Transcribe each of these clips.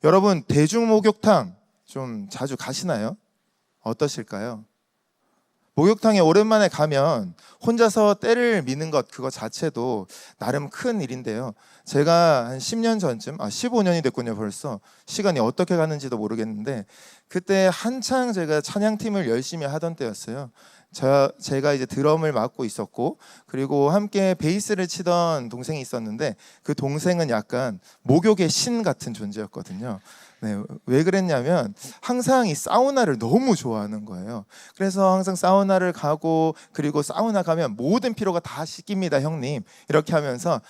여러분, 대중목욕탕 좀 자주 가시나요? 어떠실까요? 목욕탕에 오랜만에 가면 혼자서 때를 미는 것 그거 자체도 나름 큰 일인데요. 제가 한 10년 전쯤, 15년이 됐군요 벌써. 시간이 어떻게 가는지도 모르겠는데 그때 한창 제가 찬양팀을 열심히 하던 때였어요. 제가 이제 드럼을 맡고 있었고 그리고 함께 베이스를 치던 동생이 있었는데 그 동생은 약간 목욕의 신 같은 존재였거든요. 네, 왜 그랬냐면 항상 이 사우나를 너무 좋아하는 거예요. 그래서 항상 사우나를 가고 그리고 사우나 가면 모든 피로가 다 씻깁니다, 형님. 이렇게 하면서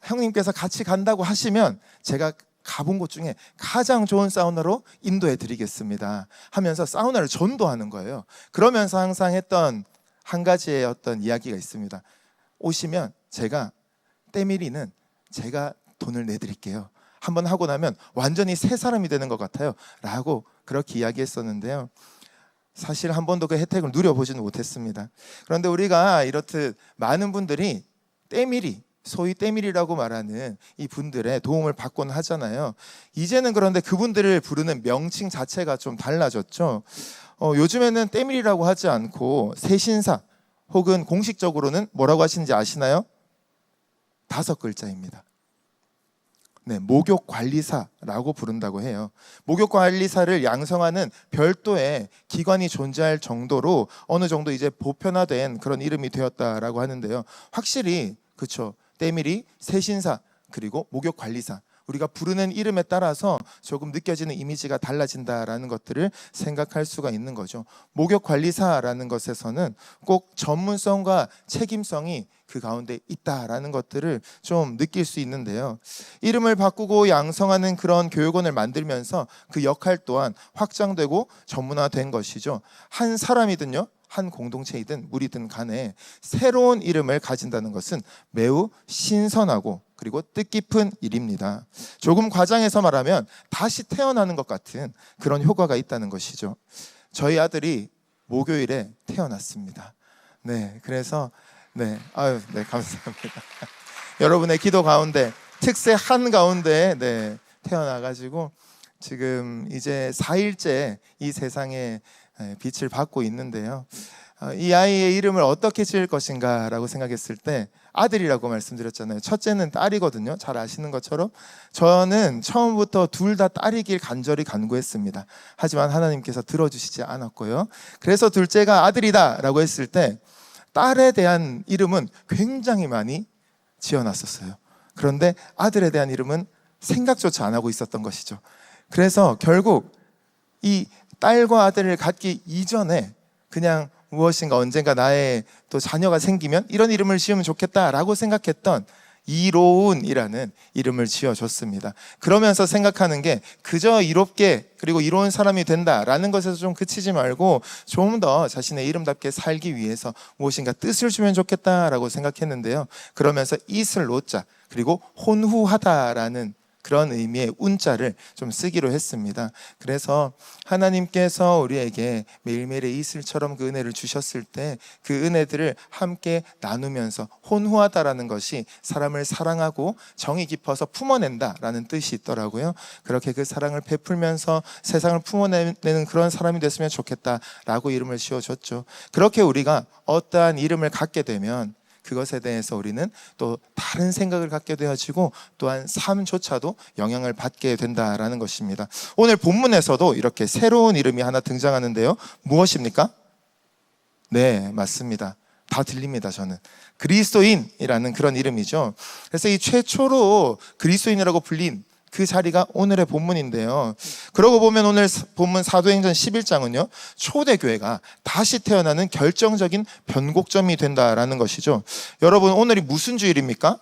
형님께서 같이 간다고 하시면 제가 가본 곳 중에 가장 좋은 사우나로 인도해 드리겠습니다 하면서 사우나를 전도하는 거예요. 그러면서 항상 했던 한 가지의 어떤 이야기가 있습니다. 오시면 때밀이는 제가 돈을 내드릴게요. 한번 하고 나면 완전히 새 사람이 되는 것 같아요 라고 그렇게 이야기했었는데요. 사실 한 번도 그 혜택을 누려보지는 못했습니다. 그런데 우리가 이렇듯 많은 분들이 때밀이, 소위 때밀이라고 말하는 이 분들의 도움을 받곤 하잖아요. 이제는 그런데 그분들을 부르는 명칭 자체가 좀 달라졌죠. 요즘에는 때밀이라고 하지 않고 세신사 혹은 공식적으로는 뭐라고 하시는지 아시나요? 5글자입니다. 네, 목욕관리사라고 부른다고 해요. 목욕관리사를 양성하는 별도의 기관이 존재할 정도로 어느 정도 이제 보편화된 그런 이름이 되었다라고 하는데요. 확실히 그렇죠. 때밀이, 세신사, 그리고 목욕관리사, 우리가 부르는 이름에 따라서 조금 느껴지는 이미지가 달라진다라는 것들을 생각할 수가 있는 거죠. 목욕관리사라는 것에서는 꼭 전문성과 책임성이 그 가운데 있다라는 것들을 좀 느낄 수 있는데요. 이름을 바꾸고 양성하는 그런 교육원을 만들면서 그 역할 또한 확장되고 전문화된 것이죠. 한 사람이든요, 한 공동체이든 무리든 간에 새로운 이름을 가진다는 것은 매우 신선하고 그리고 뜻깊은 일입니다. 조금 과장해서 말하면 다시 태어나는 것 같은 그런 효과가 있다는 것이죠. 저희 아들이 목요일에 태어났습니다. 네, 그래서 네, 감사합니다. 여러분의 기도 가운데 특세 한 가운데 태어나가지고 지금 이제 4일째 이 세상에 빛을 받고 있는데요. 이 아이의 이름을 어떻게 지을 것인가 라고 생각했을 때 아들이라고 말씀드렸잖아요. 첫째는 딸이거든요. 잘 아시는 것처럼 저는 처음부터 둘 다 딸이길 간절히 간구했습니다. 하지만 하나님께서 들어주시지 않았고요. 그래서 둘째가 아들이다 라고 했을 때 딸에 대한 이름은 굉장히 많이 지어놨었어요. 그런데 아들에 대한 이름은 생각조차 안 하고 있었던 것이죠. 그래서 결국 이 딸과 아들을 갖기 이전에 그냥 무엇인가 언젠가 나의 또 자녀가 생기면 이런 이름을 지으면 좋겠다라고 생각했던 이로운이라는 이름을 지어줬습니다. 그러면서 생각하는 게 그저 이롭게 그리고 이로운 사람이 된다라는 것에서 좀 그치지 말고 좀 더 자신의 이름답게 살기 위해서 무엇인가 뜻을 주면 좋겠다라고 생각했는데요. 그러면서 이슬 로자 그리고 혼후하다라는 그런 의미의 운자를 좀 쓰기로 했습니다. 그래서 하나님께서 우리에게 매일매일의 이슬처럼 그 은혜를 주셨을 때 그 은혜들을 함께 나누면서 혼후하다라는 것이 사람을 사랑하고 정이 깊어서 품어낸다라는 뜻이 있더라고요. 그렇게 그 사랑을 베풀면서 세상을 품어내는 그런 사람이 됐으면 좋겠다라고 이름을 지어줬죠. 그렇게 우리가 어떠한 이름을 갖게 되면 그것에 대해서 우리는 또 다른 생각을 갖게 되어지고 또한 삶조차도 영향을 받게 된다라는 것입니다. 오늘 본문에서도 이렇게 새로운 이름이 하나 등장하는데요. 무엇입니까? 네, 맞습니다. 다 들립니다. 저는 그리스도인이라는 그런 이름이죠. 그래서 이 최초로 그리스도인이라고 불린 그 자리가 오늘의 본문인데요. 그러고 보면 오늘 본문 사도행전 11장은요 초대교회가 다시 태어나는 결정적인 변곡점이 된다라는 것이죠. 여러분, 오늘이 무슨 주일입니까?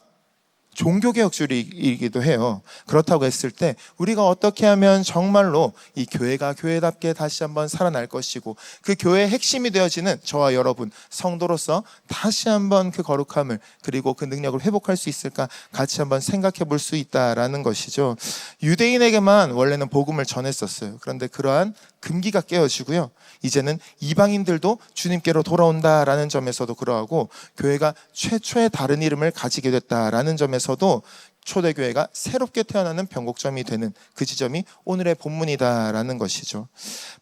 종교개혁 주일이기도 해요. 그렇다고 했을 때 우리가 어떻게 하면 정말로 이 교회가 교회답게 다시 한번 살아날 것이고 그 교회의 핵심이 되어지는 저와 여러분 성도로서 다시 한번 그 거룩함을 그리고 그 능력을 회복할 수 있을까 같이 한번 생각해 볼 수 있다라는 것이죠. 유대인에게만 원래는 복음을 전했었어요. 그런데 그러한 금기가 깨어지고요. 이제는 이방인들도 주님께로 돌아온다라는 점에서도 그러하고 교회가 최초의 다른 이름을 가지게 됐다라는 점에서도 초대교회가 새롭게 태어나는 변곡점이 되는 그 지점이 오늘의 본문이다라는 것이죠.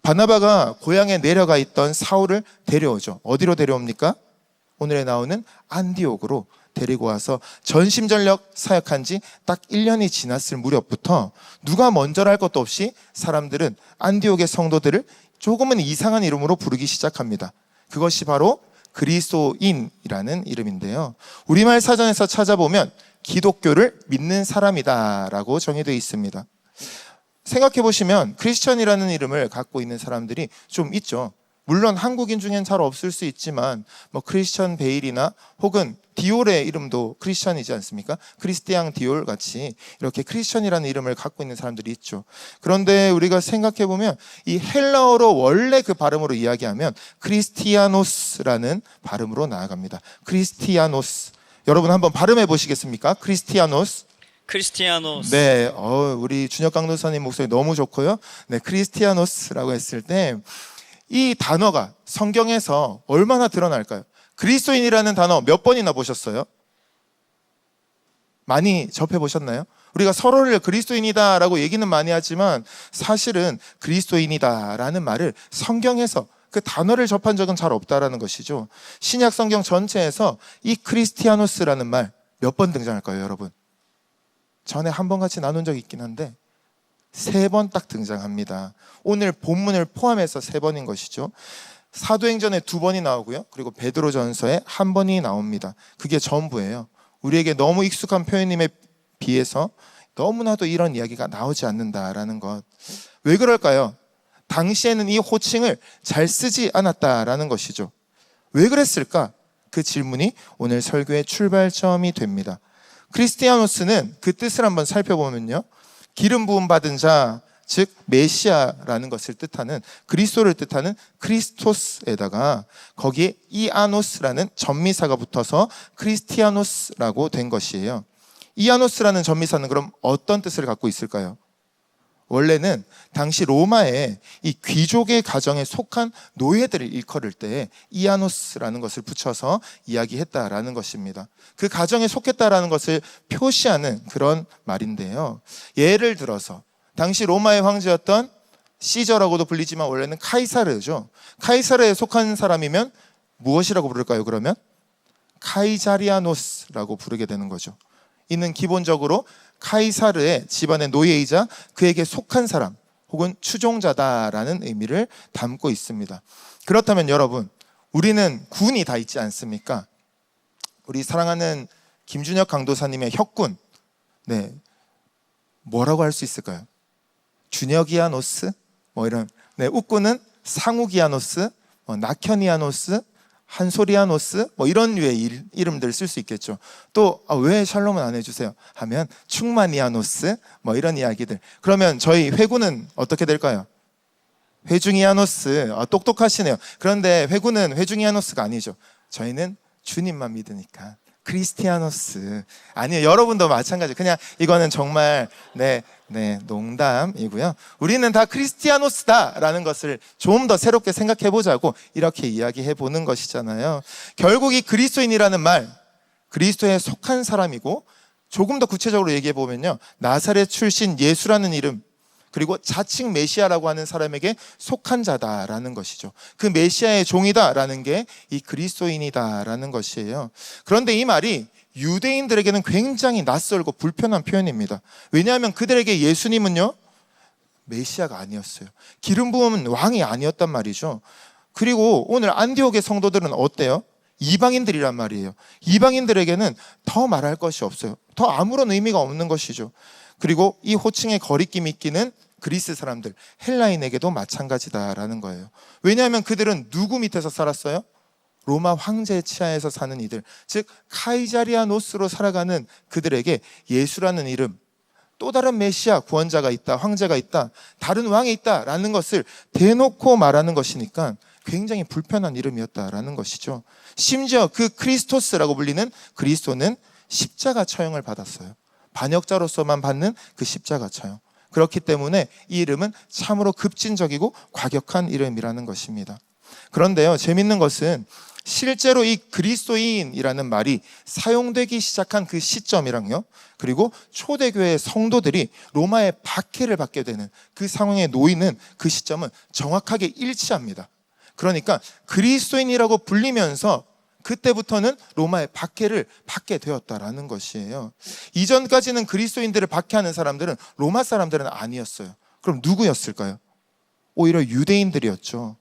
바나바가 고향에 내려가 있던 사울을 데려오죠. 어디로 데려옵니까? 오늘에 나오는 안디옥으로 데리고 와서 전심전력 사역한 지 딱 1년이 지났을 무렵부터 누가 먼저랄 것도 없이 사람들은 안디옥의 성도들을 조금은 이상한 이름으로 부르기 시작합니다. 그것이 바로 그리스도인이라는 이름인데요. 우리말 사전에서 찾아보면 기독교를 믿는 사람이다라고 정의되어 있습니다. 생각해 보시면 크리스천이라는 이름을 갖고 있는 사람들이 좀 있죠. 물론 한국인 중엔 잘 없을 수 있지만 뭐 크리스천 베일이나 혹은 디올의 이름도 크리스천이지 않습니까? 크리스티앙 디올 같이 이렇게 크리스천이라는 이름을 갖고 있는 사람들이 있죠. 그런데 우리가 생각해 보면 이 헬라어로 원래 그 발음으로 이야기하면 크리스티아노스라는 발음으로 나아갑니다. 크리스티아노스. 여러분 한번 발음해 보시겠습니까? 크리스티아노스. 크리스티아노스. 네, 우리 준혁 강도사님 목소리 너무 좋고요. 네, 크리스티아노스라고 했을 때 이 단어가 성경에서 얼마나 드러날까요? 그리스도인이라는 단어 몇 번이나 보셨어요? 많이 접해보셨나요? 우리가 서로를 그리스도인이다라고 얘기는 많이 하지만 사실은 그리스도인이다라는 말을 성경에서 그 단어를 접한 적은 잘 없다라는 것이죠. 신약 성경 전체에서 이 크리스티아노스라는 말 몇 번 등장할까요, 여러분? 전에 한 번 같이 나눈 적이 있긴 한데 3번 딱 등장합니다. 오늘 본문을 포함해서 3번인 것이죠. 사도행전에 2번이 나오고요. 그리고 베드로전서에 1번이 나옵니다. 그게 전부예요. 우리에게 너무 익숙한 표현임에 비해서 너무나도 이런 이야기가 나오지 않는다라는 것. 왜 그럴까요? 당시에는 이 호칭을 잘 쓰지 않았다라는 것이죠. 왜 그랬을까? 그 질문이 오늘 설교의 출발점이 됩니다. 크리스티아노스는 그 뜻을 한번 살펴보면요. 기름 부음 받은 자, 즉 메시아라는 것을 뜻하는 그리스도를 뜻하는 크리스토스에다가 거기에 이아노스라는 전미사가 붙어서 크리스티아노스라고 된 것이에요. 이아노스라는 전미사는 그럼 어떤 뜻을 갖고 있을까요? 원래는 당시 로마의 이 귀족의 가정에 속한 노예들을 일컬을 때 이아노스라는 것을 붙여서 이야기했다라는 것입니다. 그 가정에 속했다라는 것을 표시하는 그런 말인데요. 예를 들어서 당시 로마의 황제였던 시저라고도 불리지만 원래는 카이사르죠. 카이사르에 속한 사람이면 무엇이라고 부를까요? 그러면 카이자리아노스라고 부르게 되는 거죠. 이는 기본적으로 카이사르의 집안의 노예이자 그에게 속한 사람 혹은 추종자다라는 의미를 담고 있습니다. 그렇다면 여러분, 우리는 군이 다 있지 않습니까? 우리 사랑하는 김준혁 강도사님의 혁군, 네, 뭐라고 할 수 있을까요? 준혁이아노스, 뭐 이런, 네, uk군은 상욱이아노스, 낙현이아노스, 한소리아노스, 뭐 이런 류의 이름들 쓸 수 있겠죠. 또 왜 샬롬은 안 해주세요? 하면 충만이아노스, 뭐 이런 이야기들. 그러면 저희 회군은 어떻게 될까요? 회중이아노스. 똑똑하시네요. 그런데 회군은 회중이아노스가 아니죠. 저희는 주님만 믿으니까 크리스티아노스. 아니요, 여러분도 마찬가지. 그냥 이거는 정말 네, 농담이고요. 우리는 다 크리스티아노스다라는 것을 좀 더 새롭게 생각해 보자고 이렇게 이야기해 보는 것이잖아요. 결국 이 그리스도인이라는 말, 그리스도에 속한 사람이고, 조금 더 구체적으로 얘기해 보면요, 나사렛 출신 예수라는 이름, 그리고 자칭 메시아라고 하는 사람에게 속한 자다라는 것이죠. 그 메시아의 종이다라는 게 이 그리스도인이다라는 것이에요. 그런데 이 말이 유대인들에게는 굉장히 낯설고 불편한 표현입니다. 왜냐하면 그들에게 예수님은요, 메시아가 아니었어요. 기름 부음은 왕이 아니었단 말이죠. 그리고 오늘 안디옥의 성도들은 어때요? 이방인들이란 말이에요. 이방인들에게는 더 말할 것이 없어요. 더 아무런 의미가 없는 것이죠. 그리고 이 호칭의 거리낌이 끼는 그리스 사람들, 헬라인에게도 마찬가지다라는 거예요. 왜냐하면 그들은 누구 밑에서 살았어요? 로마 황제의 치하에서 사는 이들, 즉 카이자리아노스로 살아가는 그들에게 예수라는 이름, 또 다른 메시아 구원자가 있다, 황제가 있다, 다른 왕이 있다라는 것을 대놓고 말하는 것이니까 굉장히 불편한 이름이었다라는 것이죠. 심지어 그 크리스토스라고 불리는 그리스도는 십자가 처형을 받았어요. 반역자로서만 받는 그 십자가 처형. 그렇기 때문에 이 이름은 참으로 급진적이고 과격한 이름이라는 것입니다. 그런데요, 재밌는 것은 실제로 이 그리스도인이라는 말이 사용되기 시작한 그 시점이랑요, 그리고 초대교회 성도들이 로마의 박해를 받게 되는 그 상황에 놓이는 그 시점은 정확하게 일치합니다. 그러니까 그리스도인이라고 불리면서 그때부터는 로마의 박해를 받게 되었다라는 것이에요. 이전까지는 그리스도인들을 박해하는 사람들은 로마 사람들은 아니었어요. 그럼 누구였을까요? 오히려 유대인들이었죠.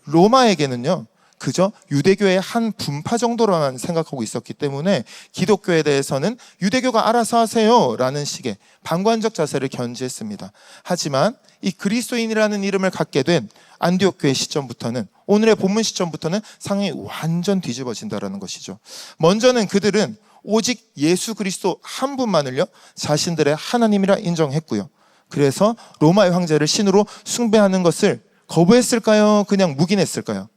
로마에게는요, 그저 유대교의 한 분파 정도로만 생각하고 있었기 때문에 기독교에 대해서는 유대교가 알아서 하세요 라는 식의 방관적 자세를 견지했습니다. 하지만 이 그리스도인이라는 이름을 갖게 된 안디옥 교회 시점부터는, 오늘의 본문 시점부터는 상황이 완전 뒤집어진다는 것이죠. 먼저는 그들은 오직 예수 그리스도 한 분만을요, 자신들의 하나님이라 인정했고요. 그래서 로마의 황제를 신으로 숭배하는 것을 거부했을까요? 그냥 묵인했을까요?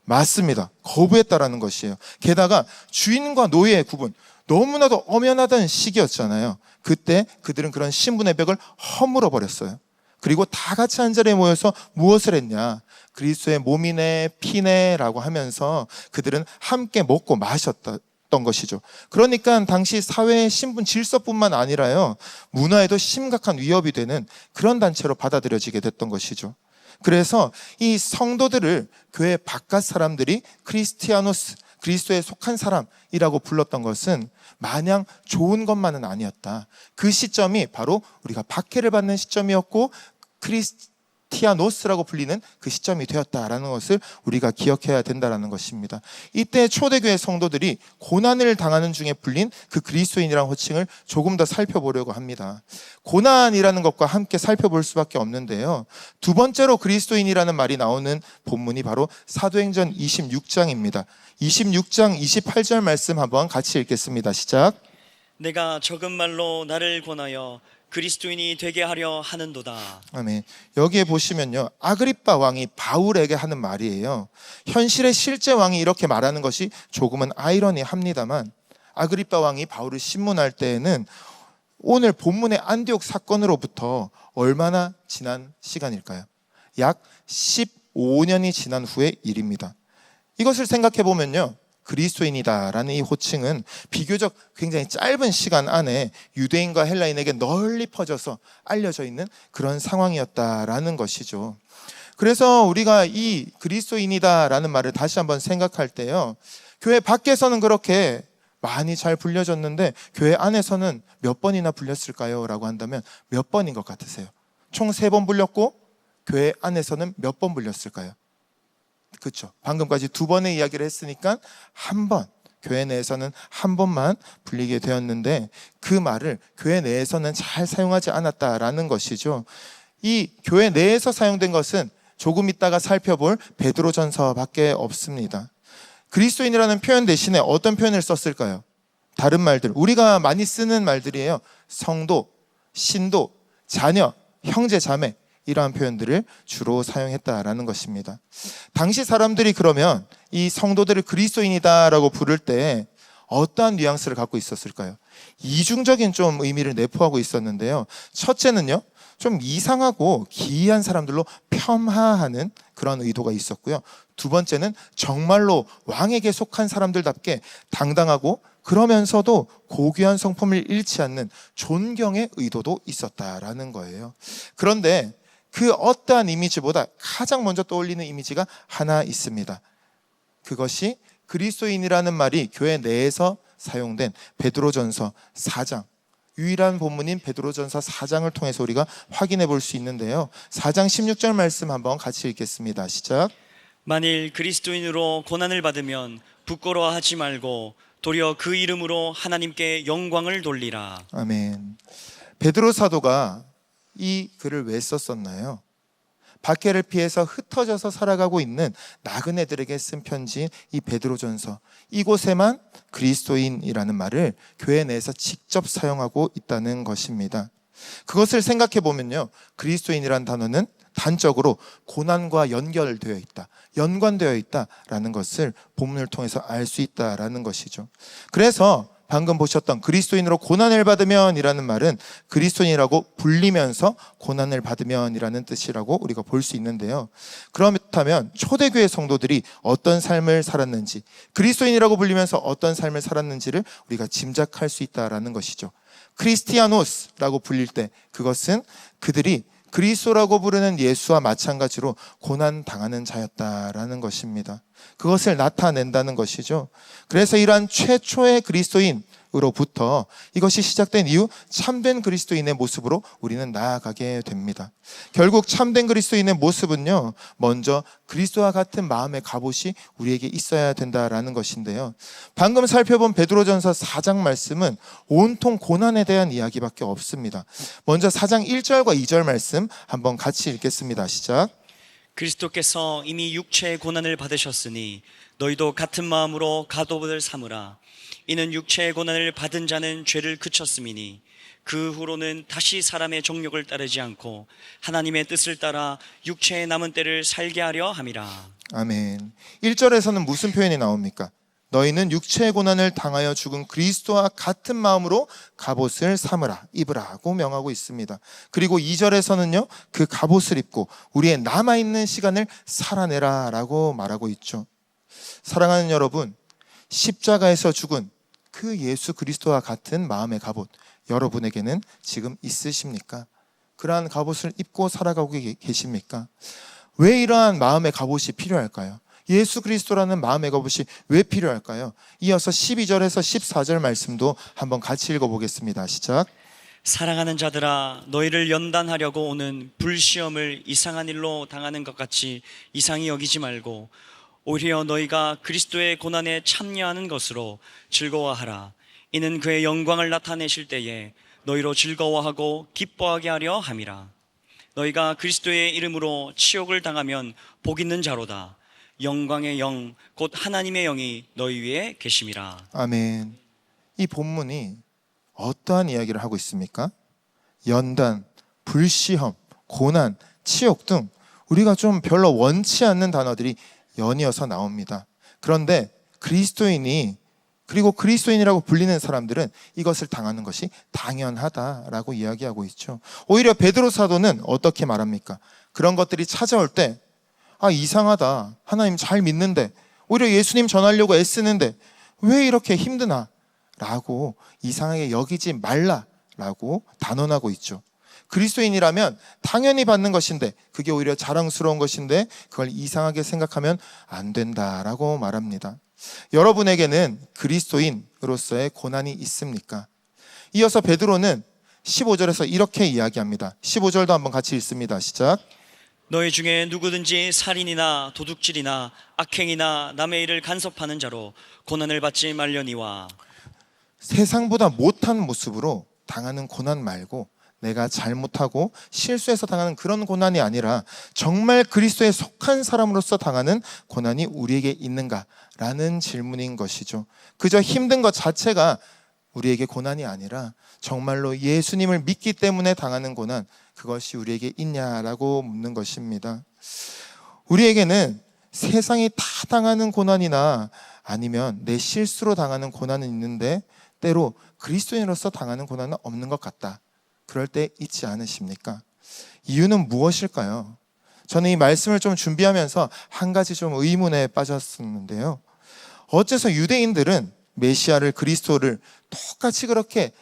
맞습니다. 거부했다라는 것이에요. 게다가 주인과 노예의 구분, 너무나도 엄연하던 시기였잖아요. 그때 그들은 그런 신분의 벽을 허물어 버렸어요. 그리고 다 같이 한 자리에 모여서 무엇을 했냐? 그리스도의 몸이네 피네 라고 하면서 그들은 함께 먹고 마셨던 것이죠. 그러니까 당시 사회의 신분 질서뿐만 아니라요, 문화에도 심각한 위협이 되는 그런 단체로 받아들여지게 됐던 것이죠. 그래서 이 성도들을 교회 바깥 사람들이 크리스티아노스, 그리스도에 속한 사람이라고 불렀던 것은 마냥 좋은 것만은 아니었다. 그 시점이 바로 우리가 박해를 받는 시점이었고 크리스티아노스라고 불리는 그 시점이 되었다라는 것을 우리가 기억해야 된다는 것입니다. 이때 초대교회 성도들이 고난을 당하는 중에 불린 그 그리스도인이라는 호칭을 조금 더 살펴보려고 합니다. 고난이라는 것과 함께 살펴볼 수밖에 없는데요, 두 번째로 그리스도인이라는 말이 나오는 본문이 바로 사도행전 26장입니다. 26장 28절 말씀 한번 같이 읽겠습니다. 시작. 내가 적은 말로 나를 권하여 그리스도인이 되게 하려 하는도다. 아멘. 여기에 보시면요, 아그리빠 왕이 바울에게 하는 말이에요. 현실의 실제 왕이 이렇게 말하는 것이 조금은 아이러니합니다만, 아그리빠 왕이 바울을 신문할 때에는 오늘 본문의 안디옥 사건으로부터 얼마나 지난 시간일까요? 약 15년이 지난 후의 일입니다. 이것을 생각해 보면요, 그리스도인이다라는 이 호칭은 비교적 굉장히 짧은 시간 안에 유대인과 헬라인에게 널리 퍼져서 알려져 있는 그런 상황이었다라는 것이죠. 그래서 우리가 이 그리스도인이다라는 말을 다시 한번 생각할 때요, 교회 밖에서는 그렇게 많이 잘 불려졌는데 교회 안에서는 몇 번이나 불렸을까요? 라고 한다면 몇 번인 것 같으세요? 총 3번 불렸고 교회 안에서는 몇 번 불렸을까요? 그렇죠. 방금까지 2번의 이야기를 했으니까 한 번, 교회 내에서는 한 번만 불리게 되었는데 그 말을 교회 내에서는 잘 사용하지 않았다라는 것이죠. 이 교회 내에서 사용된 것은 조금 있다가 살펴볼 베드로전서밖에 없습니다. 그리스도인이라는 표현 대신에 어떤 표현을 썼을까요? 다른 말들, 우리가 많이 쓰는 말들이에요. 성도, 신도, 자녀, 형제, 자매, 이러한 표현들을 주로 사용했다라는 것입니다. 당시 사람들이 그러면 이 성도들을 그리스도인이다라고 부를 때 어떠한 뉘앙스를 갖고 있었을까요? 이중적인 좀 의미를 내포하고 있었는데요. 첫째는요, 좀 이상하고 기이한 사람들로 폄하하는 그런 의도가 있었고요. 두 번째는 정말로 왕에게 속한 사람들답게 당당하고 그러면서도 고귀한 성품을 잃지 않는 존경의 의도도 있었다라는 거예요. 그런데 그 어떠한 이미지보다 가장 먼저 떠올리는 이미지가 하나 있습니다. 그것이 그리스도인이라는 말이 교회 내에서 사용된 베드로전서 4장, 유일한 본문인 베드로전서 4장을 통해서 우리가 확인해 볼 수 있는데요, 4장 16절 말씀 한번 같이 읽겠습니다. 시작. 만일 그리스도인으로 고난을 받으면 부끄러워하지 말고 도리어 그 이름으로 하나님께 영광을 돌리라. 아멘. 베드로 사도가 이 글을 왜 썼었나요? 박해를 피해서 흩어져서 살아가고 있는 나그네들에게 쓴 편지인 이 베드로전서, 이곳에만 그리스도인이라는 말을 교회 내에서 직접 사용하고 있다는 것입니다. 그것을 생각해 보면요, 그리스도인이란 단어는 단적으로 고난과 연결되어 있다, 연관되어 있다라는 것을 본문을 통해서 알 수 있다라는 것이죠. 그래서 방금 보셨던 그리스도인으로 고난을 받으면 이라는 말은 그리스도인이라고 불리면서 고난을 받으면 이라는 뜻이라고 우리가 볼 수 있는데요. 그렇다면 초대교회 성도들이 어떤 삶을 살았는지, 그리스도인이라고 불리면서 어떤 삶을 살았는지를 우리가 짐작할 수 있다라는 것이죠. 크리스티아노스라고 불릴 때 그것은 그들이 그리스도라고 부르는 예수와 마찬가지로 고난당하는 자였다라는 것입니다. 그것을 나타낸다는 것이죠. 그래서 이러한 최초의 그리스도인으로부터 이것이 시작된 이후 참된 그리스도인의 모습으로 우리는 나아가게 됩니다. 결국 참된 그리스도인의 모습은요, 먼저 그리스도와 같은 마음의 갑옷이 우리에게 있어야 된다라는 것인데요. 방금 살펴본 베드로전서 4장 말씀은 온통 고난에 대한 이야기밖에 없습니다. 먼저 4장 1절과 2절 말씀 한번 같이 읽겠습니다. 시작. 그리스도께서 이미 육체의 고난을 받으셨으니 너희도 같은 마음으로 갑옷을 삼으라. 이는 육체의 고난을 받은 자는 죄를 그쳤음이니 그 후로는 다시 사람의 정욕을 따르지 않고 하나님의 뜻을 따라 육체의 남은 때를 살게 하려 함이라. 아멘. 1절에서는 무슨 표현이 나옵니까? 너희는 육체의 고난을 당하여 죽은 그리스도와 같은 마음으로 갑옷을 삼으라, 입으라고 명하고 있습니다. 그리고 2절에서는요, 그 갑옷을 입고 우리의 남아있는 시간을 살아내라 라고 말하고 있죠. 사랑하는 여러분, 십자가에서 죽은 그 예수 그리스도와 같은 마음의 갑옷, 여러분에게는 지금 있으십니까? 그러한 갑옷을 입고 살아가고 계십니까? 왜 이러한 마음의 갑옷이 필요할까요? 예수 그리스도라는 마음의 갑옷이 왜 필요할까요? 이어서 12절에서 14절 말씀도 한번 같이 읽어보겠습니다. 시작. 사랑하는 자들아, 너희를 연단하려고 오는 불시험을 이상한 일로 당하는 것 같이 이상히 여기지 말고 오히려 너희가 그리스도의 고난에 참여하는 것으로 즐거워하라. 이는 그의 영광을 나타내실 때에 너희로 즐거워하고 기뻐하게 하려 함이라. 너희가 그리스도의 이름으로 치욕을 당하면 복 있는 자로다. 영광의 영, 곧 하나님의 영이 너희 위에 계심이라. 아멘. 이 본문이 어떠한 이야기를 하고 있습니까? 연단, 불시험, 고난, 치욕 등 우리가 좀 별로 원치 않는 단어들이 연이어서 나옵니다. 그런데 그리스도인이, 그리고 그리스도인이라고 불리는 사람들은 이것을 당하는 것이 당연하다라고 이야기하고 있죠. 오히려 베드로 사도는 어떻게 말합니까? 그런 것들이 찾아올 때 이상하다. 하나님 잘 믿는데, 오히려 예수님 전하려고 애쓰는데 왜 이렇게 힘드나? 라고 이상하게 여기지 말라라고 단언하고 있죠. 그리스도인이라면 당연히 받는 것인데, 그게 오히려 자랑스러운 것인데 그걸 이상하게 생각하면 안 된다라고 말합니다. 여러분에게는 그리스도인으로서의 고난이 있습니까? 이어서 베드로는 15절에서 이렇게 이야기합니다. 15절도 한번 같이 읽습니다. 시작. 너희 중에 누구든지 살인이나 도둑질이나 악행이나 남의 일을 간섭하는 자로 고난을 받지 말려니와. 세상보다 못한 모습으로 당하는 고난 말고, 내가 잘못하고 실수해서 당하는 그런 고난이 아니라 정말 그리스도에 속한 사람으로서 당하는 고난이 우리에게 있는가라는 질문인 것이죠. 그저 힘든 것 자체가 우리에게 고난이 아니라 정말로 예수님을 믿기 때문에 당하는 고난, 그것이 우리에게 있냐라고 묻는 것입니다. 우리에게는 세상이 다 당하는 고난이나 아니면 내 실수로 당하는 고난은 있는데 때로 그리스도인으로서 당하는 고난은 없는 것 같다. 그럴 때 있지 않으십니까? 이유는 무엇일까요? 저는 이 말씀을 좀 준비하면서 한 가지 좀 의문에 빠졌었는데요. 어째서 유대인들은 메시아를, 그리스도를 똑같이 그렇게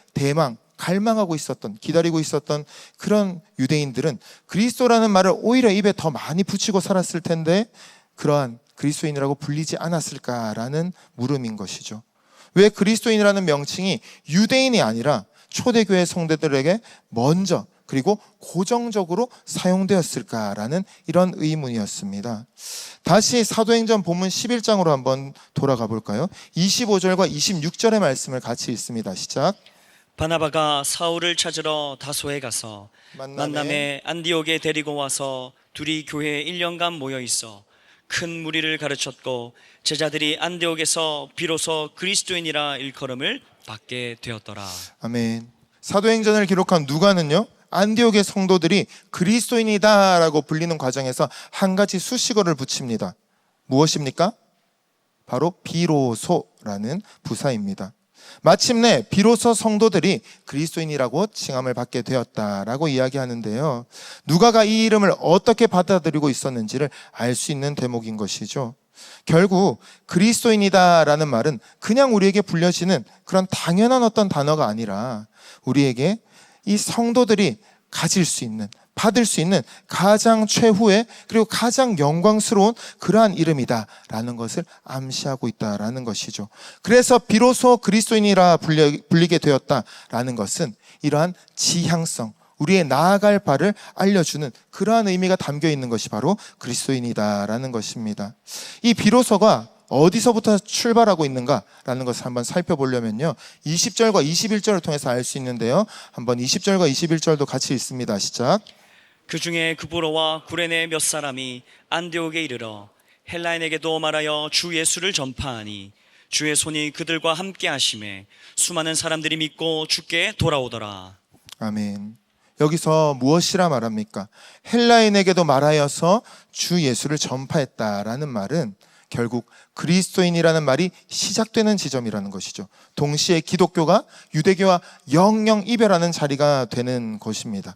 갈망하고 있었던, 기다리고 있었던 그런 유대인들은 그리스도라는 말을 오히려 입에 더 많이 붙이고 살았을 텐데 그러한 그리스도인이라고 불리지 않았을까라는 물음인 것이죠. 왜 그리스도인이라는 명칭이 유대인이 아니라 초대교회 성도들에게 먼저 그리고 고정적으로 사용되었을까라는 이런 의문이었습니다. 다시 사도행전 본문 11장으로 한번 돌아가 볼까요? 25절과 26절의 말씀을 같이 읽습니다. 시작. 바나바가 사울을 찾으러 다소에 가서 만남에 안디옥에 데리고 와서 둘이 교회에 1년간 모여 있어 큰 무리를 가르쳤고 제자들이 안디옥에서 비로소 그리스도인이라 일컬음을 받게 되었더라. 아멘. 사도행전을 기록한 누가는요, 안디옥의 성도들이 그리스도인이다라고 불리는 과정에서 한 가지 수식어를 붙입니다. 무엇입니까? 바로 비로소라는 부사입니다. 마침내 비로소 성도들이 그리스도인이라고 칭함을 받게 되었다라고 이야기하는데요. 누가가 이 이름을 어떻게 받아들이고 있었는지를 알 수 있는 대목인 것이죠. 결국 그리스도인이다라는 말은 그냥 우리에게 불려지는 그런 당연한 어떤 단어가 아니라 우리에게 이 성도들이 가질 수 있는, 받을 수 있는 가장 최후의 그리고 가장 영광스러운 그러한 이름이다라는 것을 암시하고 있다라는 것이죠. 그래서 비로소 그리스도인이라 불리게 되었다라는 것은 이러한 지향성, 우리의 나아갈 바를 알려주는 그러한 의미가 담겨 있는 것이 바로 그리스도인이다라는 것입니다. 이 비로소가 어디서부터 출발하고 있는가라는 것을 한번 살펴보려면요, 20절과 21절을 통해서 알 수 있는데요, 한번 20절과 21절도 같이 읽습니다. 시작. 그 중에 구브로와 구레네 몇 사람이 안디옥에 이르러 헬라인에게도 말하여 주 예수를 전파하니 주의 손이 그들과 함께 하심에 수많은 사람들이 믿고 주께 돌아오더라. 아멘. 여기서 무엇이라 말합니까? 헬라인에게도 말하여서 주 예수를 전파했다라는 말은 결국 그리스도인이라는 말이 시작되는 지점이라는 것이죠. 동시에 기독교가 유대교와 영영 이별하는 자리가 되는 것입니다.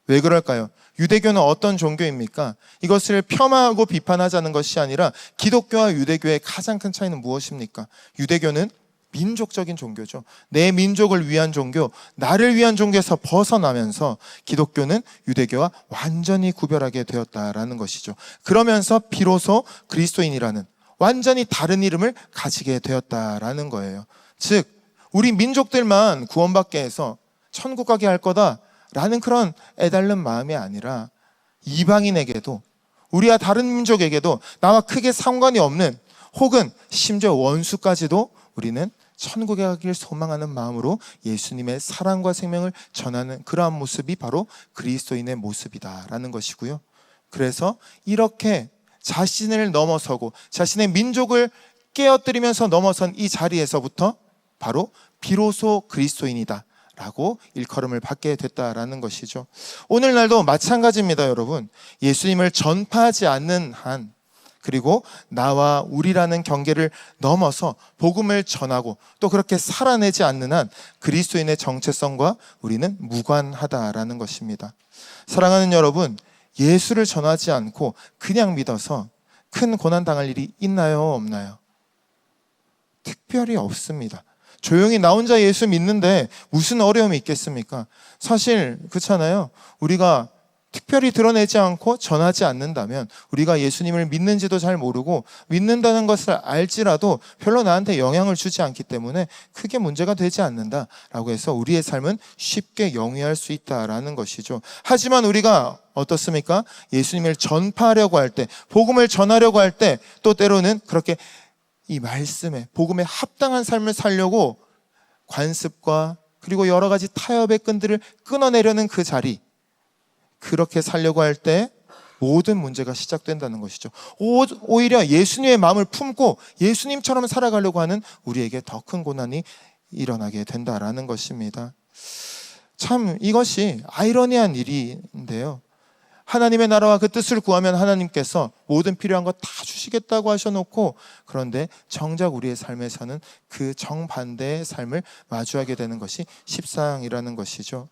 왜 그럴까요? 유대교는 어떤 종교입니까? 이것을 폄하하고 비판하자는 것이 아니라 기독교와 유대교의 가장 큰 차이는 무엇입니까? 유대교는 민족적인 종교죠. 내 민족을 위한 종교, 나를 위한 종교에서 벗어나면서 기독교는 유대교와 완전히 구별하게 되었다라는 것이죠. 그러면서 비로소 그리스도인이라는 완전히 다른 이름을 가지게 되었다라는 거예요. 즉, 우리 민족들만 구원받게 해서 천국 가게 할 거다라는 그런 애달른 마음이 아니라 이방인에게도, 우리와 다른 민족에게도 나와 크게 상관이 없는, 혹은 심지어 원수까지도 우리는 천국에 가길 소망하는 마음으로 예수님의 사랑과 생명을 전하는 그러한 모습이 바로 그리스도인의 모습이다라는 것이고요. 그래서 이렇게 자신을 넘어서고 자신의 민족을 깨어뜨리면서 넘어선 이 자리에서부터 바로 비로소 그리스도인이다 라고 일컬음을 받게 됐다라는 것이죠. 오늘날도 마찬가지입니다, 여러분. 예수님을 전파하지 않는 한, 그리고 나와 우리라는 경계를 넘어서 복음을 전하고 또 그렇게 살아내지 않는 한 그리스도인의 정체성과 우리는 무관하다라는 것입니다. 사랑하는 여러분, 예수를 전하지 않고 그냥 믿어서 큰 고난 당할 일이 있나요, 없나요? 특별히 없습니다. 조용히 나 혼자 예수 믿는데 무슨 어려움이 있겠습니까? 사실 그렇잖아요. 우리가 특별히 드러내지 않고 전하지 않는다면 우리가 예수님을 믿는지도 잘 모르고 믿는다는 것을 알지라도 별로 나한테 영향을 주지 않기 때문에 크게 문제가 되지 않는다라고 해서 우리의 삶은 쉽게 영위할 수 있다라는 것이죠. 하지만 우리가 어떻습니까? 예수님을 전파하려고 할 때, 복음을 전하려고 할 때 또 때로는 그렇게 이 말씀에, 복음에 합당한 삶을 살려고 관습과 그리고 여러 가지 타협의 끈들을 끊어내려는 그 자리, 그렇게 살려고 할 때 모든 문제가 시작된다는 것이죠. 오히려 예수님의 마음을 품고 예수님처럼 살아가려고 하는 우리에게 더 큰 고난이 일어나게 된다라는 것입니다. 참 이것이 아이러니한 일인데요, 하나님의 나라와 그 뜻을 구하면 하나님께서 모든 필요한 거 다 주시겠다고 하셔놓고, 그런데 정작 우리의 삶에서는 그 정반대의 삶을 마주하게 되는 것이 십상이라는 것이죠.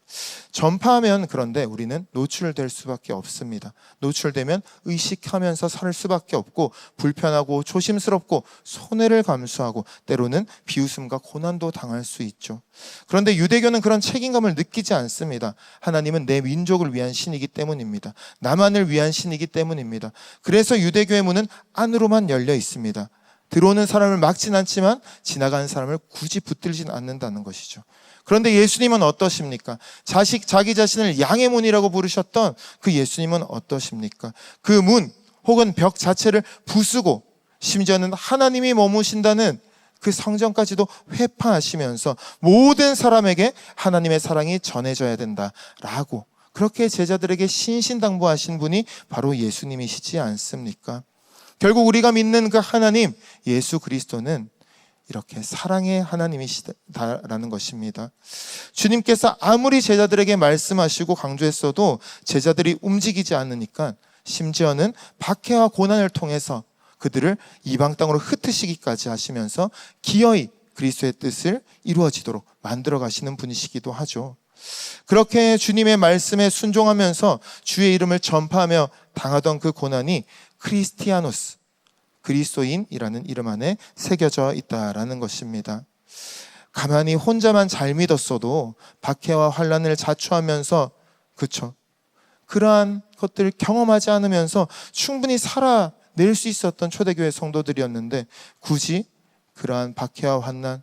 전파하면 그런데 우리는 노출될 수밖에 없습니다. 노출되면 의식하면서 살 수밖에 없고, 불편하고 조심스럽고 손해를 감수하고 때로는 비웃음과 고난도 당할 수 있죠. 그런데 유대교는 그런 책임감을 느끼지 않습니다. 하나님은 내 민족을 위한 신이기 때문입니다. 나만을 위한 신이기 때문입니다. 그래서 유대교의 문은 안으로만 열려 있습니다. 들어오는 사람을 막진 않지만 지나가는 사람을 굳이 붙들진 않는다는 것이죠. 그런데 예수님은 어떠십니까? 자기 자신을 양의 문이라고 부르셨던 그 예수님은 어떠십니까? 그 문 혹은 벽 자체를 부수고 심지어는 하나님이 머무신다는 그 성전까지도 회파하시면서 모든 사람에게 하나님의 사랑이 전해져야 된다라고 그렇게 제자들에게 신신당부하신 분이 바로 예수님이시지 않습니까? 결국 우리가 믿는 그 하나님, 예수 그리스도는 이렇게 사랑의 하나님이시다라는 것입니다. 주님께서 아무리 제자들에게 말씀하시고 강조했어도 제자들이 움직이지 않으니까 심지어는 박해와 고난을 통해서 그들을 이방 땅으로 흩으시기까지 하시면서 기어이 그리스도의 뜻을 이루어지도록 만들어 가시는 분이시기도 하죠. 그렇게 주님의 말씀에 순종하면서 주의 이름을 전파하며 당하던 그 고난이 크리스티아노스, 그리스도인이라는 이름 안에 새겨져 있다라는 것입니다. 가만히 혼자만 잘 믿었어도 박해와 환난을 자초하면서 그러한 것들을 경험하지 않으면서 충분히 살아낼 수 있었던 초대교회 성도들이었는데 굳이 그러한 박해와 환난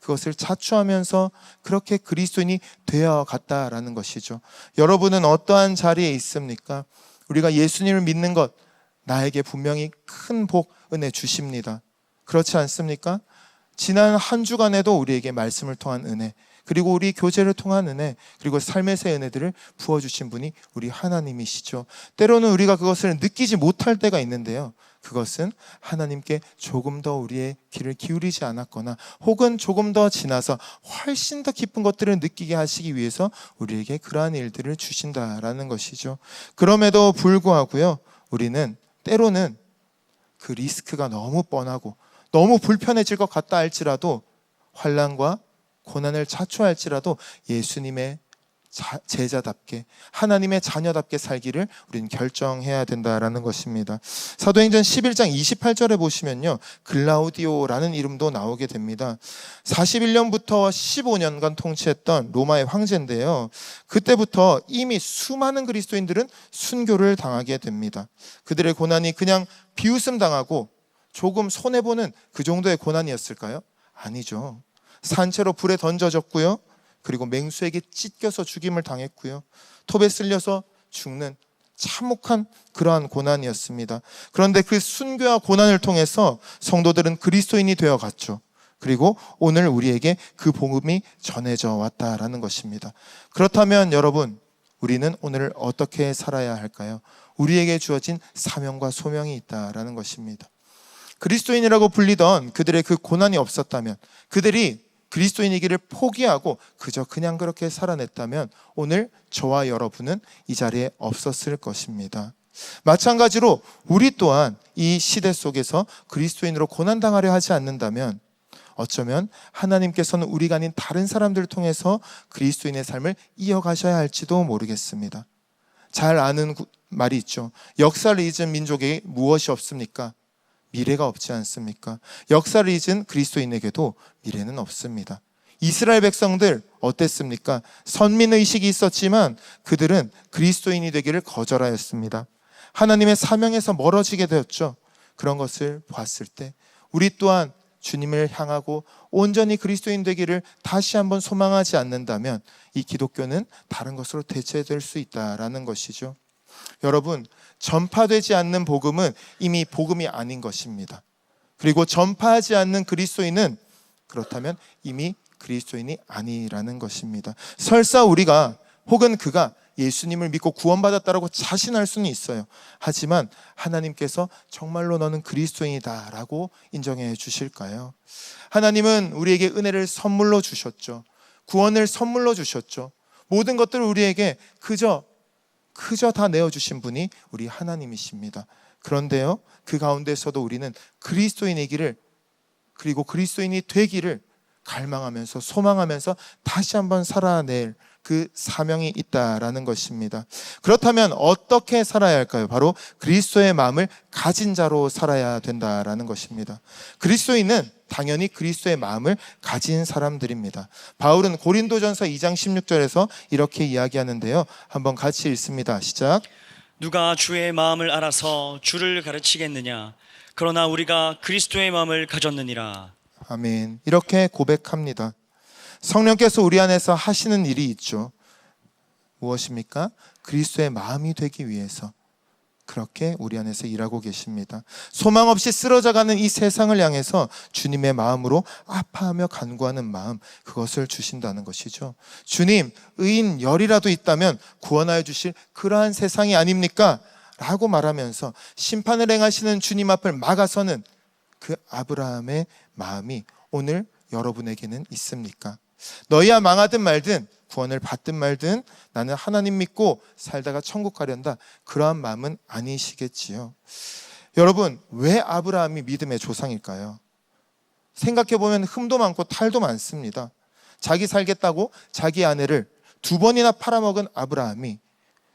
그것을 자초하면서 그렇게 그리스도인이 되어 갔다라는 것이죠. 여러분은 어떠한 자리에 있습니까? 우리가 예수님을 믿는 것 나에게 분명히 큰 복, 은혜 주십니다. 그렇지 않습니까? 지난 한 주간에도 우리에게 말씀을 통한 은혜, 그리고 우리 교제를 통한 은혜, 그리고 삶의 새 은혜들을 부어주신 분이 우리 하나님이시죠. 때로는 우리가 그것을 느끼지 못할 때가 있는데요, 그것은 하나님께 조금 더 우리의 귀를 기울이지 않았거나 혹은 조금 더 지나서 훨씬 더 깊은 것들을 느끼게 하시기 위해서 우리에게 그러한 일들을 주신다라는 것이죠. 그럼에도 불구하고요, 우리는 때로는 그 리스크가 너무 뻔하고 너무 불편해질 것 같다 할지라도, 환난과 고난을 자초할지라도 예수님의 제자답게, 하나님의 자녀답게 살기를 우리는 결정해야 된다라는 것입니다. 사도행전 11장 28절에 보시면요, 글라우디오라는 이름도 나오게 됩니다. 41년부터 15년간 통치했던 로마의 황제인데요, 그때부터 이미 수많은 그리스도인들은 순교를 당하게 됩니다. 그들의 고난이 그냥 비웃음 당하고 조금 손해보는 그 정도의 고난이었을까요? 아니죠. 산채로 불에 던져졌고요, 그리고 맹수에게 찢겨서 죽임을 당했고요, 톱에 쓸려서 죽는 참혹한 그러한 고난이었습니다. 그런데 그 순교와 고난을 통해서 성도들은 그리스도인이 되어 갔죠. 그리고 오늘 우리에게 그 복음이 전해져 왔다라는 것입니다. 그렇다면 여러분, 우리는 오늘 어떻게 살아야 할까요? 우리에게 주어진 사명과 소명이 있다라는 것입니다. 그리스도인이라고 불리던 그들의 그 고난이 없었다면, 그들이 그리스도인이기를 포기하고 그냥 그렇게 살아냈다면 오늘 저와 여러분은 이 자리에 없었을 것입니다. 마찬가지로 우리 또한 이 시대 속에서 그리스도인으로 고난당하려 하지 않는다면 어쩌면 하나님께서는 우리가 아닌 다른 사람들을 통해서 그리스도인의 삶을 이어가셔야 할지도 모르겠습니다. 잘 아는 말이 있죠. 역사를 잊은 민족에게 무엇이 없습니까? 미래가 없지 않습니까? 역사를 잊은 그리스도인에게도 미래는 없습니다. 이스라엘 백성들 어땠습니까? 선민의식이 있었지만 그들은 그리스도인이 되기를 거절하였습니다. 하나님의 사명에서 멀어지게 되었죠. 그런 것을 봤을 때 우리 또한 주님을 향하고 온전히 그리스도인 되기를 다시 한번 소망하지 않는다면 이 기독교는 다른 것으로 대체될 수 있다라는 것이죠. 여러분, 전파되지 않는 복음은 이미 복음이 아닌 것입니다. 그리고 전파하지 않는 그리스도인은 그렇다면 이미 그리스도인이 아니라는 것입니다. 설사 우리가 혹은 그가 예수님을 믿고 구원받았다라고 자신할 수는 있어요. 하지만 하나님께서 정말로 너는 그리스도인이다 라고 인정해 주실까요? 하나님은 우리에게 은혜를 선물로 주셨죠. 구원을 선물로 주셨죠. 모든 것들을 우리에게 그저 다 내어주신 분이 우리 하나님이십니다. 그런데요, 그 가운데서도 우리는 그리스도인이기를, 그리고 그리스도인이 되기를 갈망하면서 소망하면서 다시 한번 살아낼 그 사명이 있다라는 것입니다. 그렇다면 어떻게 살아야 할까요? 바로 그리스도의 마음을 가진 자로 살아야 된다라는 것입니다. 그리스도인은 당연히 그리스도의 마음을 가진 사람들입니다. 바울은 고린도전서 2장 16절에서 이렇게 이야기하는데요, 한번 같이 읽습니다. 시작. 누가 주의 마음을 알아서 주를 가르치겠느냐? 그러나 우리가 그리스도의 마음을 가졌느니라. 아멘. 이렇게 고백합니다. 성령께서 우리 안에서 하시는 일이 있죠. 무엇입니까? 그리스도의 마음이 되기 위해서 그렇게 우리 안에서 일하고 계십니다. 소망 없이 쓰러져가는 이 세상을 향해서 주님의 마음으로 아파하며 간구하는 마음, 그것을 주신다는 것이죠. 주님, 의인 열이라도 있다면 구원하여 주실 그러한 세상이 아닙니까? 라고 말하면서 심판을 행하시는 주님 앞을 막아서는 그 아브라함의 마음이 오늘 여러분에게는 있습니까? 너희야 망하든 말든, 구원을 받든 말든 나는 하나님 믿고 살다가 천국 가련다, 그러한 마음은 아니시겠지요. 여러분, 왜 아브라함이 믿음의 조상일까요? 생각해보면 흠도 많고 탈도 많습니다. 자기 살겠다고 자기 아내를 2번이나 팔아먹은 아브라함이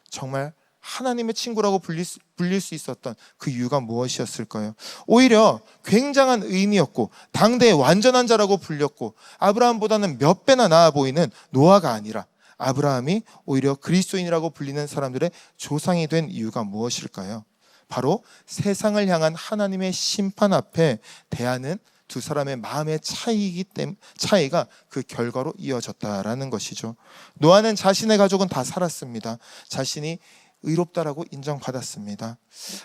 정말 하나님의 친구라고 불릴 수 있었던 그 이유가 무엇이었을까요? 오히려 굉장한 의인이었고 당대의 완전한 자라고 불렸고 아브라함보다는 몇 배나 나아 보이는 노아가 아니라 아브라함이 오히려 그리스도인이라고 불리는 사람들의 조상이 된 이유가 무엇일까요? 바로 세상을 향한 하나님의 심판 앞에 대하는 두 사람의 마음의 차이가 그 결과로 이어졌다라는 것이죠. 노아는 자신의 가족은 다 살았습니다. 자신이 의롭다라고 인정받았습니다.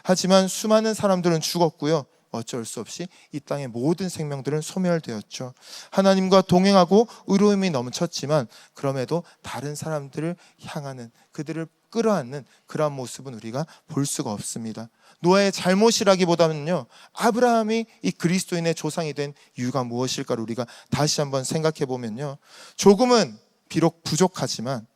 하지만 수많은 사람들은 죽었고요. 어쩔 수 없이 이 땅의 모든 생명들은 소멸되었죠. 하나님과 동행하고 의로움이 넘쳤지만 그럼에도 다른 사람들을 향하는, 그들을 끌어안는 그러한 모습은 우리가 볼 수가 없습니다. 노아의 잘못이라기보다는요, 아브라함이 이 그리스도인의 조상이 된 이유가 무엇일까를 우리가 다시 한번 생각해 보면요, 조금은 비록 부족하지만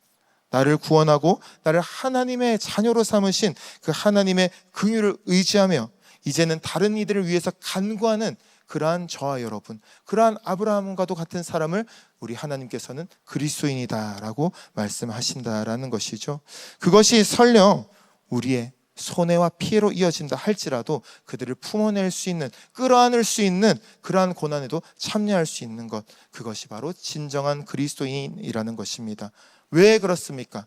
나를 구원하고 나를 하나님의 자녀로 삼으신 그 하나님의 긍휼을 의지하며 이제는 다른 이들을 위해서 간구하는 그러한 저와 여러분, 그러한 아브라함과도 같은 사람을 우리 하나님께서는 그리스도인이다라고 말씀하신다라는 것이죠. 그것이 설령 우리의 손해와 피해로 이어진다 할지라도 그들을 품어낼 수 있는, 끌어안을 수 있는 그러한 고난에도 참여할 수 있는 것, 그것이 바로 진정한 그리스도인이라는 것입니다. 왜 그렇습니까?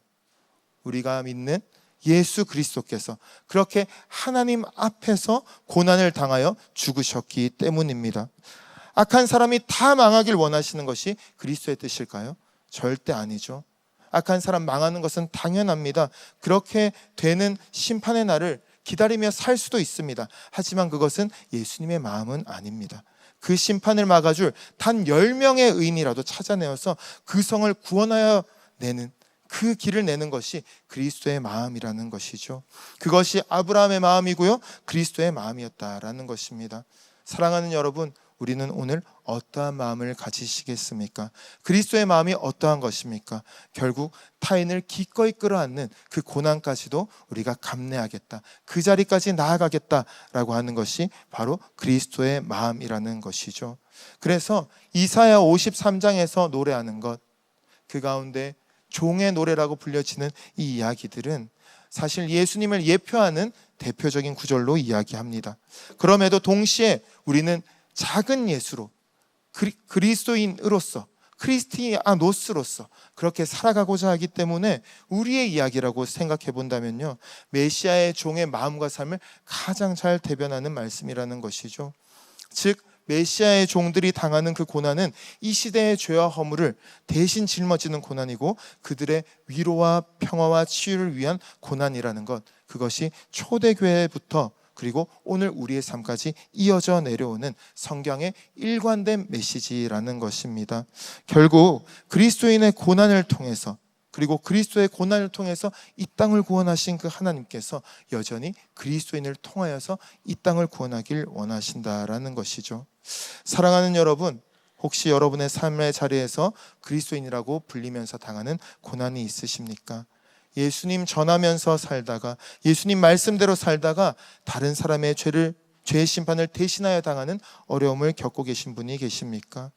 우리가 믿는 예수 그리스도께서 그렇게 하나님 앞에서 고난을 당하여 죽으셨기 때문입니다. 악한 사람이 다 망하길 원하시는 것이 그리스도의 뜻일까요? 절대 아니죠. 악한 사람 망하는 것은 당연합니다. 그렇게 되는 심판의 날을 기다리며 살 수도 있습니다. 하지만 그것은 예수님의 마음은 아닙니다. 그 심판을 막아줄 단 10명의 의인이라도 찾아내어서 그 성을 구원하여 내는, 그 길을 내는 것이 그리스도의 마음이라는 것이죠. 그것이 아브라함의 마음이고요, 그리스도의 마음이었다라는 것입니다. 사랑하는 여러분, 우리는 오늘 어떠한 마음을 가지시겠습니까? 그리스도의 마음이 어떠한 것입니까? 결국 타인을 기꺼이 끌어안는 그 고난까지도 우리가 감내하겠다, 그 자리까지 나아가겠다라고 하는 것이 바로 그리스도의 마음이라는 것이죠. 그래서 이사야 53장에서 노래하는 것, 그 가운데 종의 노래라고 불려지는 이 이야기들은 사실 예수님을 예표하는 대표적인 구절로 이야기합니다. 그럼에도 동시에 우리는 작은 예수로, 그리스도인으로서, 크리스티아노스로서 그렇게 살아가고자 하기 때문에 우리의 이야기라고 생각해 본다면요, 메시아의 종의 마음과 삶을 가장 잘 대변하는 말씀이라는 것이죠. 즉 메시아의 종들이 당하는 그 고난은 이 시대의 죄와 허물을 대신 짊어지는 고난이고 그들의 위로와 평화와 치유를 위한 고난이라는 것, 그것이 초대교회부터 그리고 오늘 우리의 삶까지 이어져 내려오는 성경의 일관된 메시지라는 것입니다. 결국 그리스도인의 고난을 통해서, 그리고 그리스도의 고난을 통해서 이 땅을 구원하신 그 하나님께서 여전히 그리스도인을 통하여서 이 땅을 구원하길 원하신다라는 것이죠. 사랑하는 여러분, 혹시 여러분의 삶의 자리에서 그리스도인이라고 불리면서 당하는 고난이 있으십니까? 예수님 전하면서 살다가, 예수님 말씀대로 살다가 다른 사람의 죄의 심판을 대신하여 당하는 어려움을 겪고 계신 분이 계십니까?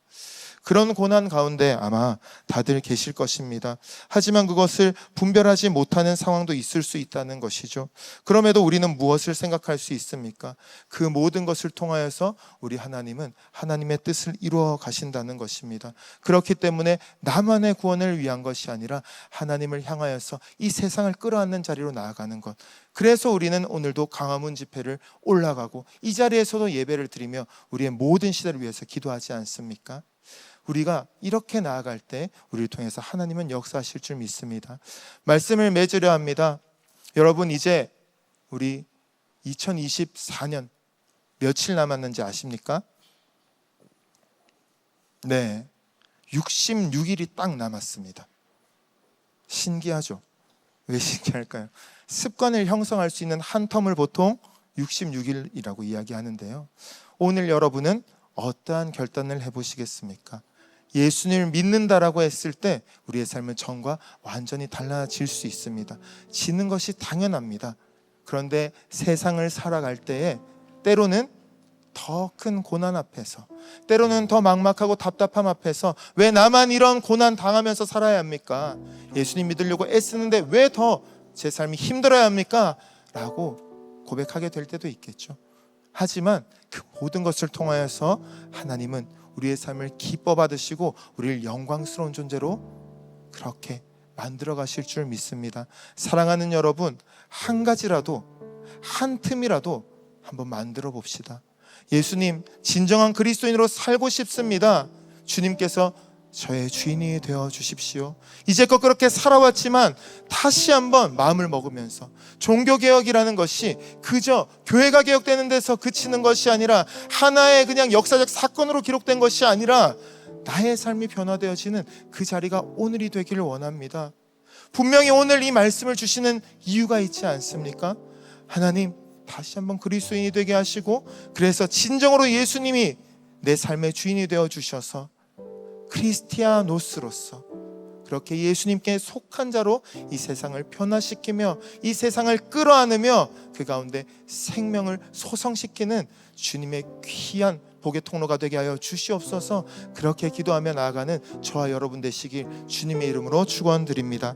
그런 고난 가운데 아마 다들 계실 것입니다. 하지만 그것을 분별하지 못하는 상황도 있을 수 있다는 것이죠. 그럼에도 우리는 무엇을 생각할 수 있습니까? 그 모든 것을 통하여서 우리 하나님은 하나님의 뜻을 이루어 가신다는 것입니다. 그렇기 때문에 나만의 구원을 위한 것이 아니라 하나님을 향하여서 이 세상을 끌어안는 자리로 나아가는 것, 그래서 우리는 오늘도 강화문 집회를 올라가고 이 자리에서도 예배를 드리며 우리의 모든 시대를 위해서 기도하지 않습니까? 우리가 이렇게 나아갈 때 우리를 통해서 하나님은 역사하실 줄 믿습니다. 말씀을 맺으려 합니다. 여러분, 이제 우리 2024년 며칠 남았는지 아십니까? 네, 66일이 딱 남았습니다. 신기하죠? 왜 신기할까요? 습관을 형성할 수 있는 한 텀을 보통 66일이라고 이야기하는데요, 오늘 여러분은 어떠한 결단을 해보시겠습니까? 예수님을 믿는다라고 했을 때 우리의 삶은 전과 완전히 달라질 수 있습니다. 지는 것이 당연합니다. 그런데 세상을 살아갈 때에 때로는 더 큰 고난 앞에서, 때로는 더 막막하고 답답함 앞에서 왜 나만 이런 고난 당하면서 살아야 합니까? 예수님 믿으려고 애쓰는데 왜 더 제 삶이 힘들어야 합니까? 라고 고백하게 될 때도 있겠죠. 하지만 그 모든 것을 통하여서 하나님은 우리의 삶을 기뻐 받으시고 우리를 영광스러운 존재로 그렇게 만들어 가실 줄 믿습니다. 사랑하는 여러분, 한 가지라도, 한 틈이라도 한번 만들어 봅시다. 예수님, 진정한 그리스도인으로 살고 싶습니다. 주님께서 저의 주인이 되어 주십시오. 이제껏 그렇게 살아왔지만 다시 한번 마음을 먹으면서 종교개혁이라는 것이 그저 교회가 개혁되는 데서 그치는 것이 아니라 하나의 그냥 역사적 사건으로 기록된 것이 아니라 나의 삶이 변화되어지는 그 자리가 오늘이 되기를 원합니다. 분명히 오늘 이 말씀을 주시는 이유가 있지 않습니까? 하나님, 다시 한번 그리스도인이 되게 하시고, 그래서 진정으로 예수님이 내 삶의 주인이 되어 주셔서 크리스티아노스로서 그렇게 예수님께 속한 자로 이 세상을 변화시키며 이 세상을 끌어안으며 그 가운데 생명을 소성시키는 주님의 귀한 복의 통로가 되게 하여 주시옵소서. 그렇게 기도하며 나아가는 저와 여러분 되시길 주님의 이름으로 축원드립니다.